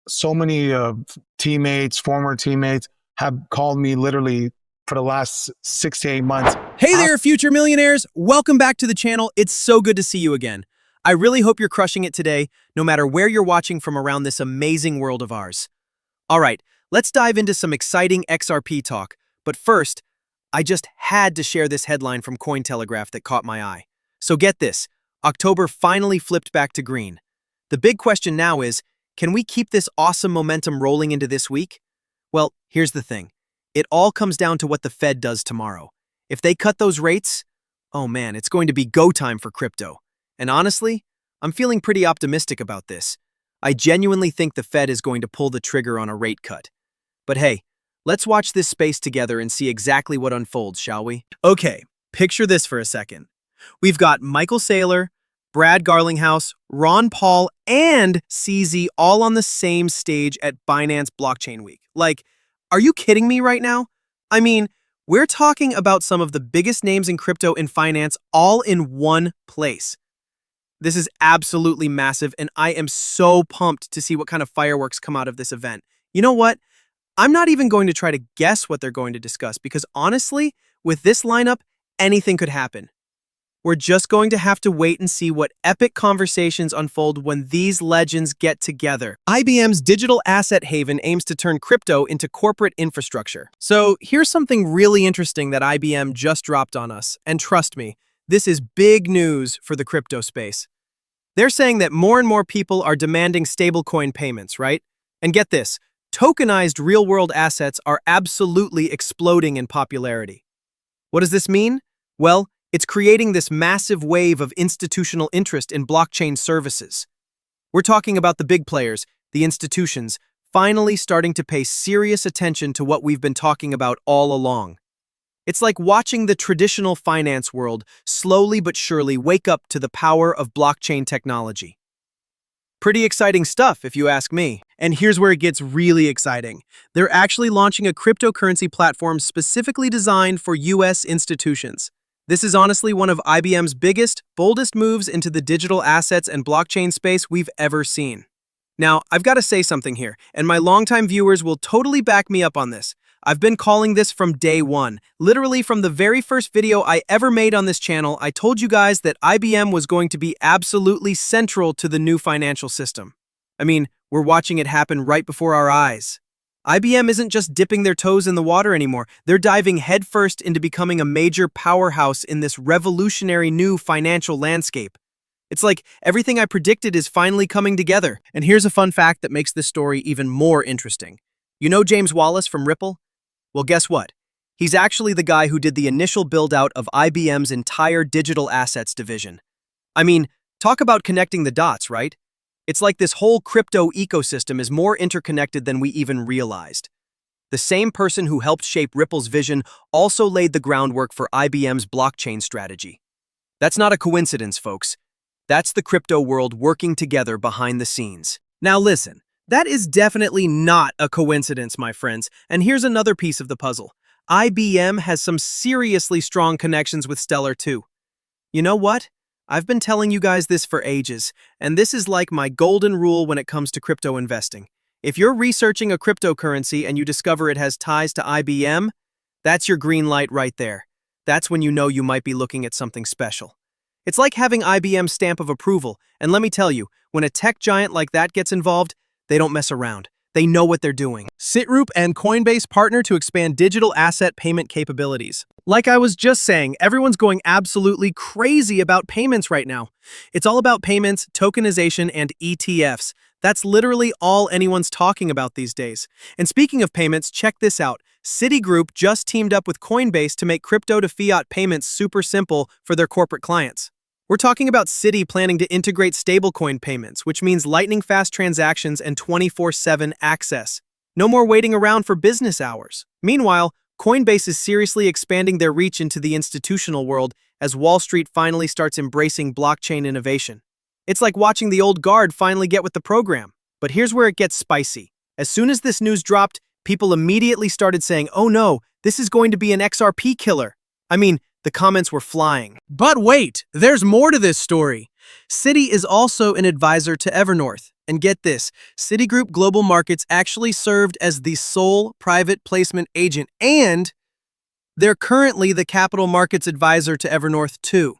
So many teammates, former teammates, have called me literally for the last 6 to 8 months. Hey there, future millionaires! Welcome back to the channel. It's so good to see you again. I really hope you're crushing it today, no matter where you're watching from around this amazing world of ours. All right, let's dive into some exciting XRP talk. But first, I just had to share this headline from Cointelegraph that caught my eye. So get this, October finally flipped back to green. The big question now is, can we keep this awesome momentum rolling into this week? Well, here's the thing. It all comes down to what the Fed does tomorrow. If they cut those rates, oh man, it's going to be go time for crypto. And honestly, I'm feeling pretty optimistic about this. I genuinely think the Fed is going to pull the trigger on a rate cut. But hey, let's watch this space together and see exactly what unfolds, shall we? Okay, picture this for a second. We've got Michael Saylor, Brad Garlinghouse, Ron Paul, and CZ all on the same stage at Binance Blockchain Week. Like, are you kidding me right now? I mean, we're talking about some of the biggest names in crypto and finance all in one place. This is absolutely massive, and I am so pumped to see what kind of fireworks come out of this event. You know what? I'm not even going to try to guess what they're going to discuss because honestly, with this lineup, anything could happen. We're just going to have to wait and see what epic conversations unfold when these legends get together. IBM's digital asset haven aims to turn crypto into corporate infrastructure. So here's something really interesting that IBM just dropped on us. And trust me, this is big news for the crypto space. They're saying that more and more people are demanding stablecoin payments, right? And get this, tokenized real-world assets are absolutely exploding in popularity. What does this mean? Well, it's creating this massive wave of institutional interest in blockchain services. We're talking about the big players, the institutions, finally starting to pay serious attention to what we've been talking about all along. It's like watching the traditional finance world slowly but surely wake up to the power of blockchain technology. Pretty exciting stuff, if you ask me. And here's where it gets really exciting. They're actually launching a cryptocurrency platform specifically designed for US institutions. This is honestly one of IBM's biggest, boldest moves into the digital assets and blockchain space we've ever seen. Now, I've got to say something here, and my longtime viewers will totally back me up on this. I've been calling this from day one. Literally from the very first video I ever made on this channel, I told you guys that IBM was going to be absolutely central to the new financial system. I mean, we're watching it happen right before our eyes. IBM isn't just dipping their toes in the water anymore. They're diving headfirst into becoming a major powerhouse in this revolutionary new financial landscape. It's like everything I predicted is finally coming together. And here's a fun fact that makes this story even more interesting. You know James Wallace from Ripple? Well, guess what? He's actually the guy who did the initial build-out of IBM's entire digital assets division. I mean, talk about connecting the dots, right? It's like this whole crypto ecosystem is more interconnected than we even realized. The same person who helped shape Ripple's vision also laid the groundwork for IBM's blockchain strategy. That's not a coincidence, folks. That's the crypto world working together behind the scenes. Now listen, that is definitely not a coincidence, my friends. And here's another piece of the puzzle. IBM has some seriously strong connections with Stellar too. You know what? I've been telling you guys this for ages, and this is like my golden rule when it comes to crypto investing. If you're researching a cryptocurrency and you discover it has ties to IBM, that's your green light right there. That's when you know you might be looking at something special. It's like having IBM's stamp of approval, and let me tell you, when a tech giant like that gets involved, they don't mess around. They know what they're doing. Citigroup and Coinbase partner to expand digital asset payment capabilities. Like I was just saying, everyone's going absolutely crazy about payments right now. It's all about payments, tokenization, and ETFs. That's literally all anyone's talking about these days. And speaking of payments, check this out. Citigroup just teamed up with Coinbase to make crypto to fiat payments super simple for their corporate clients. We're talking about Citi planning to integrate stablecoin payments, which means lightning-fast transactions and 24/7 access. No more waiting around for business hours. Meanwhile, Coinbase is seriously expanding their reach into the institutional world as Wall Street finally starts embracing blockchain innovation. It's like watching the old guard finally get with the program. But here's where it gets spicy. As soon as this news dropped, people immediately started saying, oh no, this is going to be an XRP killer. I mean, the comments were flying. But wait, there's more to this story. Citi is also an advisor to Evernorth. And get this, Citigroup Global Markets actually served as the sole private placement agent, and they're currently the capital markets advisor to Evernorth too.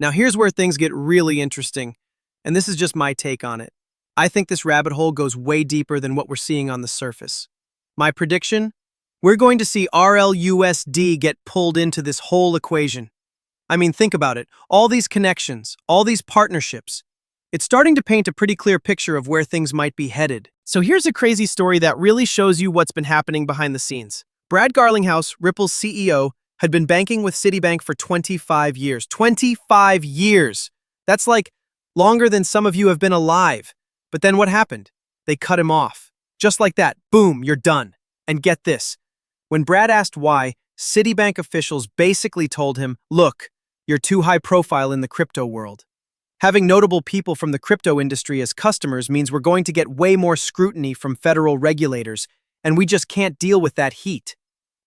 Now here's where things get really interesting, and this is just my take on it. I think this rabbit hole goes way deeper than what we're seeing on the surface. My prediction? We're going to see RLUSD get pulled into this whole equation. I mean, think about it. All these connections, all these partnerships. It's starting to paint a pretty clear picture of where things might be headed. So here's a crazy story that really shows you what's been happening behind the scenes. Brad Garlinghouse, Ripple's CEO, had been banking with Citi Bank for 25 years. 25 years! That's like longer than some of you have been alive. But then what happened? They cut him off. Just like that. Boom, you're done. And get this. When Brad asked why, Citibank officials basically told him, look, you're too high profile in the crypto world. Having notable people from the crypto industry as customers means we're going to get way more scrutiny from federal regulators, and we just can't deal with that heat.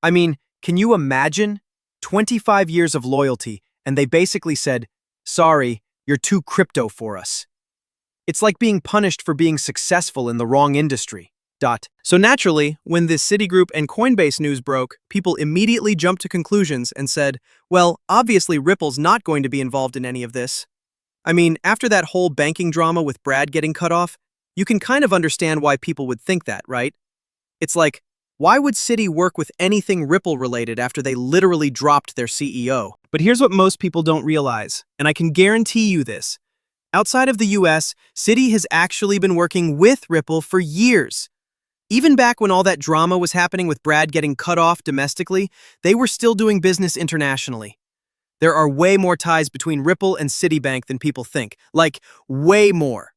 I mean, can you imagine? 25 years of loyalty, and they basically said, sorry, you're too crypto for us. It's like being punished for being successful in the wrong industry. So naturally, when this Citigroup and Coinbase news broke, people immediately jumped to conclusions and said, well, obviously Ripple's not going to be involved in any of this. I mean, after that whole banking drama with Brad getting cut off, you can kind of understand why people would think that, right? It's like, why would Citi work with anything Ripple-related after they literally dropped their CEO? But here's what most people don't realize, and I can guarantee you this. Outside of the US, Citi has actually been working with Ripple for years. Even back when all that drama was happening with Brad getting cut off domestically, they were still doing business internationally. There are way more ties between Ripple and Citibank than people think. Like, way more.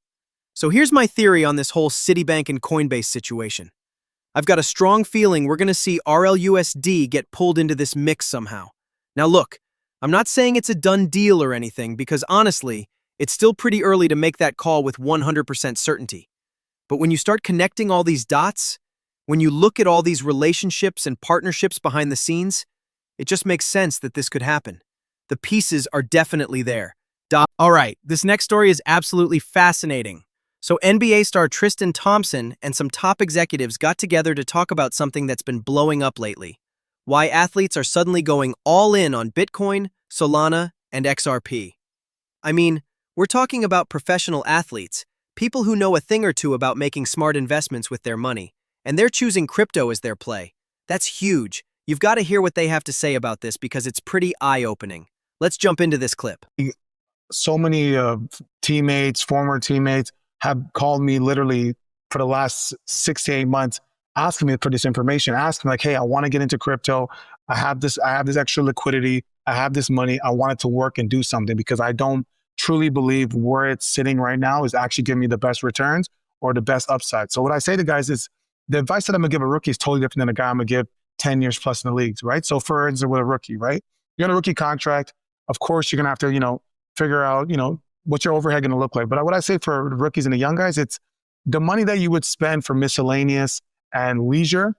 So here's my theory on this whole Citibank and Coinbase situation. I've got a strong feeling we're going to see RLUSD get pulled into this mix somehow. Now look, I'm not saying it's a done deal or anything because honestly, it's still pretty early to make that call with 100% certainty. But when you start connecting all these dots, when you look at all these relationships and partnerships behind the scenes, it just makes sense that this could happen. The pieces are definitely there. All right, this next story is absolutely fascinating. So NBA star Tristan Thompson and some top executives got together to talk about something that's been blowing up lately. Why athletes are suddenly going all in on Bitcoin, Solana, and XRP. I mean, we're talking about professional athletes, people who know a thing or two about making smart investments with their money, and they're choosing crypto as their play. That's huge. You've got to hear what they have to say about this because it's pretty eye-opening. Let's jump into this clip. So many teammates, former teammates, have called me literally for the last 6 to 8 months, asking me for this information, asking like, hey, I want to get into crypto. I have this extra liquidity. I have this money. I want it to work and do something because I don't truly believe where it's sitting right now is actually giving me the best returns or the best upside. So what I say to guys is the advice that I'm gonna give a rookie is totally different than a guy I'm gonna give 10 years plus in the leagues, right? So for instance, with a rookie, right? You're on a rookie contract. Of course, you're gonna have to, figure out, what's your overhead gonna look like. But what I say for rookies and the young guys, it's the money that you would spend for miscellaneous and leisure,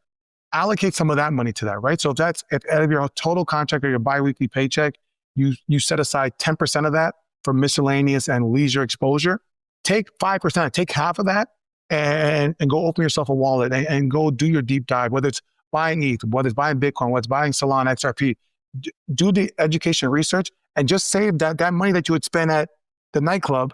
allocate some of that money to that, right? So if out of your total contract or your biweekly paycheck, you set aside 10% of that for miscellaneous and leisure exposure, take 5%, take half of that and go open yourself a wallet and go do your deep dive, whether it's buying ETH, whether it's buying Bitcoin, whether it's buying Solana, XRP, do the education research and just save that money that you would spend at the nightclub,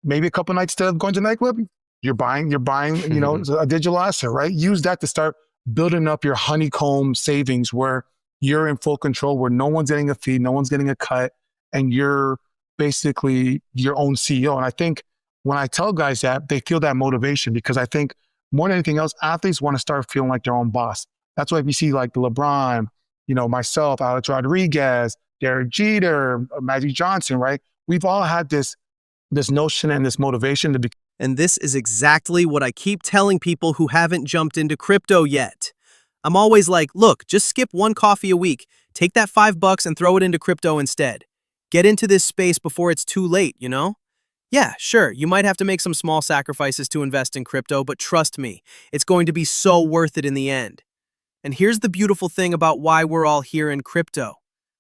maybe a couple nights to going to the nightclub, you're buying, a digital asset, right? Use that to start building up your honeycomb savings where you're in full control, where no one's getting a fee, no one's getting a cut, and you're basically your own CEO. And I think when I tell guys that, they feel that motivation because I think more than anything else, athletes want to start feeling like their own boss. That's why if you see like LeBron, myself, Alex Rodriguez, Derek Jeter, Magic Johnson, right? We've all had this notion and this motivation to be. And this is exactly what I keep telling people who haven't jumped into crypto yet. I'm always like, look, just skip one coffee a week. Take that $5 and throw it into crypto instead. Get into this space before it's too late, Yeah, sure, you might have to make some small sacrifices to invest in crypto, but trust me, it's going to be so worth it in the end. And here's the beautiful thing about why we're all here in crypto.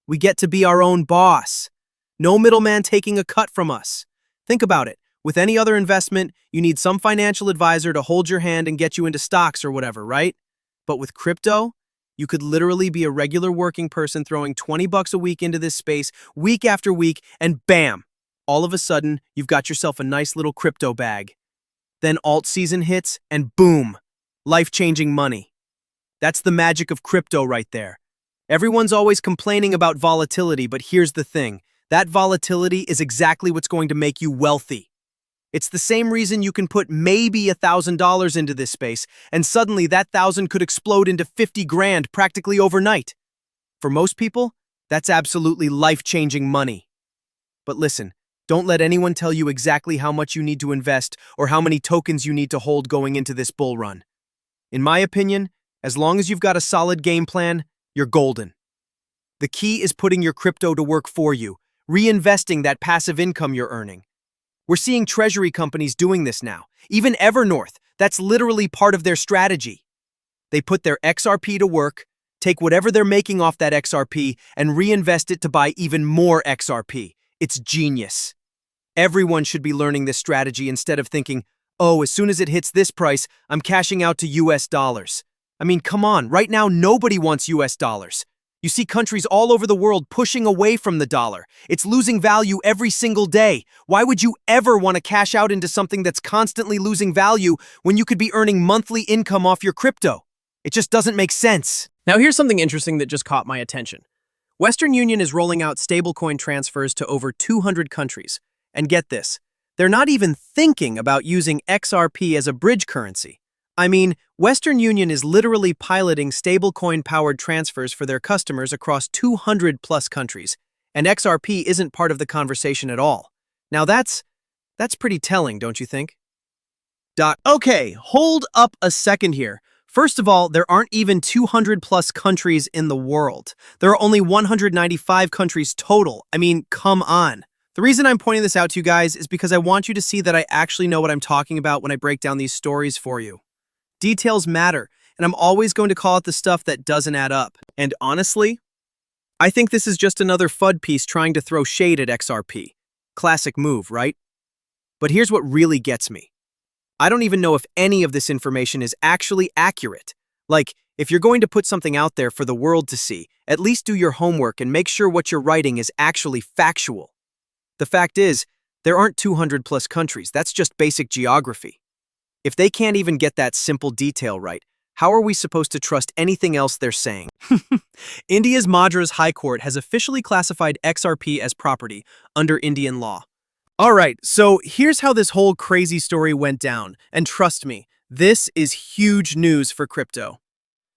We get to be our own boss. No middleman taking a cut from us. Think about it. With any other investment, you need some financial advisor to hold your hand and get you into stocks or whatever, right? But with crypto, you could literally be a regular working person throwing 20 bucks a week into this space week after week, and bam, all of a sudden, you've got yourself a nice little crypto bag. Then alt season hits, and boom, life-changing money. That's the magic of crypto right there. Everyone's always complaining about volatility, but here's the thing. That volatility is exactly what's going to make you wealthy. It's the same reason you can put maybe $1,000 into this space, and suddenly that 1,000 could explode into 50 grand practically overnight. For most people, that's absolutely life-changing money. But listen, don't let anyone tell you exactly how much you need to invest or how many tokens you need to hold going into this bull run. In my opinion, as long as you've got a solid game plan, you're golden. The key is putting your crypto to work for you, reinvesting that passive income you're earning. We're seeing treasury companies doing this now. Even Evernorth, that's literally part of their strategy. They put their XRP to work, take whatever they're making off that XRP, and reinvest it to buy even more XRP. It's genius. Everyone should be learning this strategy instead of thinking, oh, as soon as it hits this price, I'm cashing out to US dollars. I mean, come on, right now nobody wants US dollars. You see countries all over the world pushing away from the dollar. It's losing value every single day. Why would you ever want to cash out into something that's constantly losing value when you could be earning monthly income off your crypto? It just doesn't make sense. Now here's something interesting that just caught my attention. Western Union is rolling out stablecoin transfers to over 200 countries. And get this, they're not even thinking about using XRP as a bridge currency. I mean, Western Union is literally piloting stablecoin-powered transfers for their customers across 200-plus countries, and XRP isn't part of the conversation at all. Now that's pretty telling, don't you think? Okay, hold up a second here. First of all, there aren't even 200-plus countries in the world. There are only 195 countries total. I mean, come on. The reason I'm pointing this out to you guys is because I want you to see that I actually know what I'm talking about when I break down these stories for you. Details matter, and I'm always going to call out the stuff that doesn't add up. And honestly, I think this is just another FUD piece trying to throw shade at XRP. Classic move, right? But here's what really gets me. I don't even know if any of this information is actually accurate. Like, if you're going to put something out there for the world to see, at least do your homework and make sure what you're writing is actually factual. The fact is, there aren't 200-plus countries. That's just basic geography. If they can't even get that simple detail right, how are we supposed to trust anything else they're saying? India's Madras High Court has officially classified XRP as property under Indian law. All right, so here's how this whole crazy story went down. And trust me, this is huge news for crypto.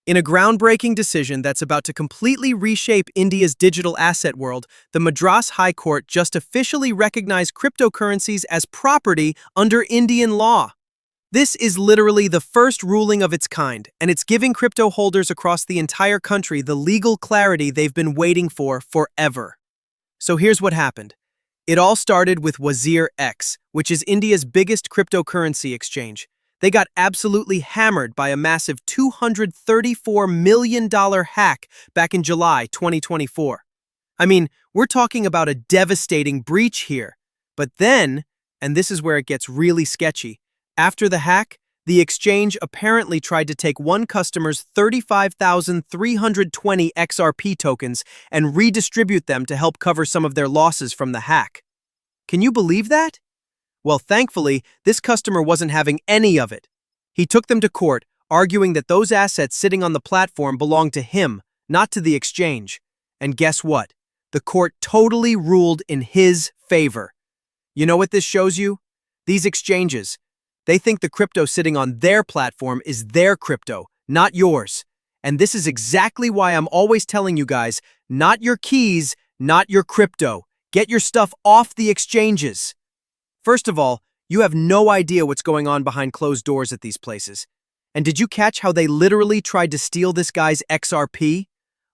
In a groundbreaking decision that's about to completely reshape India's digital asset world, the Madras High Court just officially recognized cryptocurrencies as property under Indian law. This is literally the first ruling of its kind, and it's giving crypto holders across the entire country the legal clarity they've been waiting for forever. So here's what happened. It all started with Wazir X, which is India's biggest cryptocurrency exchange. They got absolutely hammered by a massive $234 million hack back in July 2024. I mean, we're talking about a devastating breach here. But then, and this is where it gets really sketchy, after the hack, the exchange apparently tried to take one customer's 35,320 XRP tokens and redistribute them to help cover some of their losses from the hack. Can you believe that? Well, thankfully, this customer wasn't having any of it. He took them to court, arguing that those assets sitting on the platform belonged to him, not to the exchange. And guess what? The court totally ruled in his favor. You know what this shows you? These exchanges, they think the crypto sitting on their platform is their crypto, not yours. And this is exactly why I'm always telling you guys, not your keys, not your crypto. Get your stuff off the exchanges. First of all, you have no idea what's going on behind closed doors at these places. And did you catch how they literally tried to steal this guy's XRP?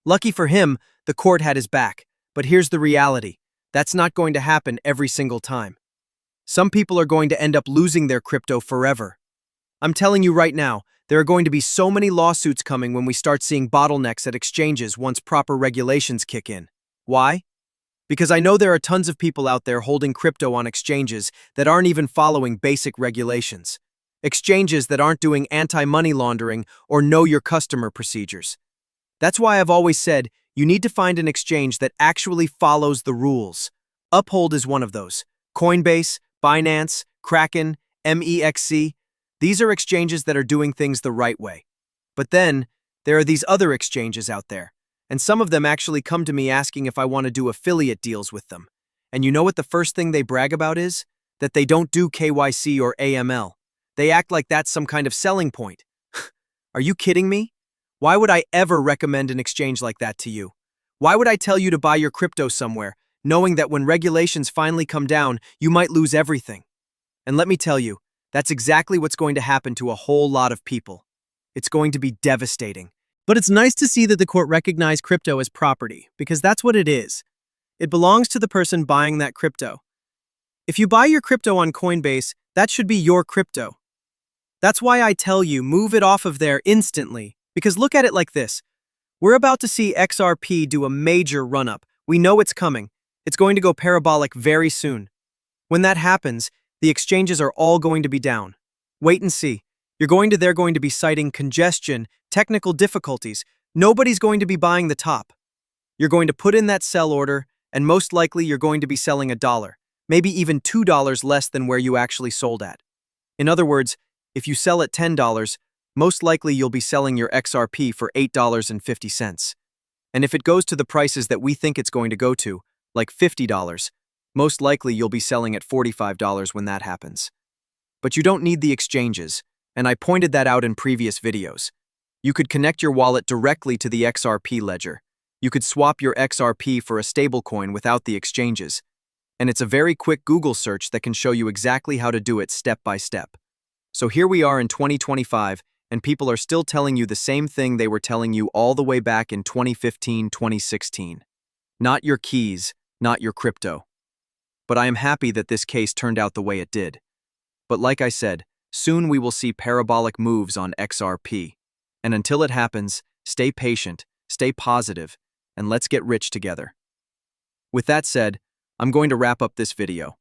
Lucky for him, the court had his back. But here's the reality. That's not going to happen every single time. Some people are going to end up losing their crypto forever. I'm telling you right now, there are going to be so many lawsuits coming when we start seeing bottlenecks at exchanges once proper regulations kick in. Why? Because I know there are tons of people out there holding crypto on exchanges that aren't even following basic regulations. Exchanges that aren't doing anti-money laundering or know your customer procedures. That's why I've always said you need to find an exchange that actually follows the rules. Uphold is one of those. Coinbase, Binance, Kraken, MEXC. These are exchanges that are doing things the right way. But then, there are these other exchanges out there, and some of them actually come to me asking if I want to do affiliate deals with them. And you know what the first thing they brag about is? That they don't do KYC or AML. They act like that's some kind of selling point. Are you kidding me? Why would I ever recommend an exchange like that to you? Why would I tell you to buy your crypto somewhere, knowing that when regulations finally come down, you might lose everything? And let me tell you, that's exactly what's going to happen to a whole lot of people. It's going to be devastating. But it's nice to see that the court recognized crypto as property, because that's what it is. It belongs to the person buying that crypto. If you buy your crypto on Coinbase, that should be your crypto. That's why I tell you, move it off of there instantly, because look at it like this. We're about to see XRP do a major run-up. We know it's coming. It's going to go parabolic very soon. When that happens, the exchanges are all going to be down. Wait and see. They're going to be citing congestion, technical difficulties. Nobody's going to be buying the top. You're going to put in that sell order, and most likely you're going to be selling $1, maybe even $2 less than where you actually sold at. In other words, if you sell at $10, most likely you'll be selling your XRP for $8.50. And if it goes to the prices that we think it's going to go to, like $50, most likely you'll be selling at $45 when that happens. But you don't need the exchanges, and I pointed that out in previous videos. You could connect your wallet directly to the XRP ledger. You could swap your XRP for a stablecoin without the exchanges. And it's a very quick Google search that can show you exactly how to do it step by step. So here we are in 2025, and people are still telling you the same thing they were telling you all the way back in 2015, 2016. Not your keys, not your crypto. But I am happy that this case turned out the way it did. But like I said, soon we will see parabolic moves on XRP. And until it happens, stay patient, stay positive, and let's get rich together. With that said, I'm going to wrap up this video.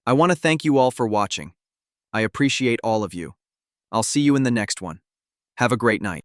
I want to thank you all for watching. I appreciate all of you. I'll see you in the next one. Have a great night.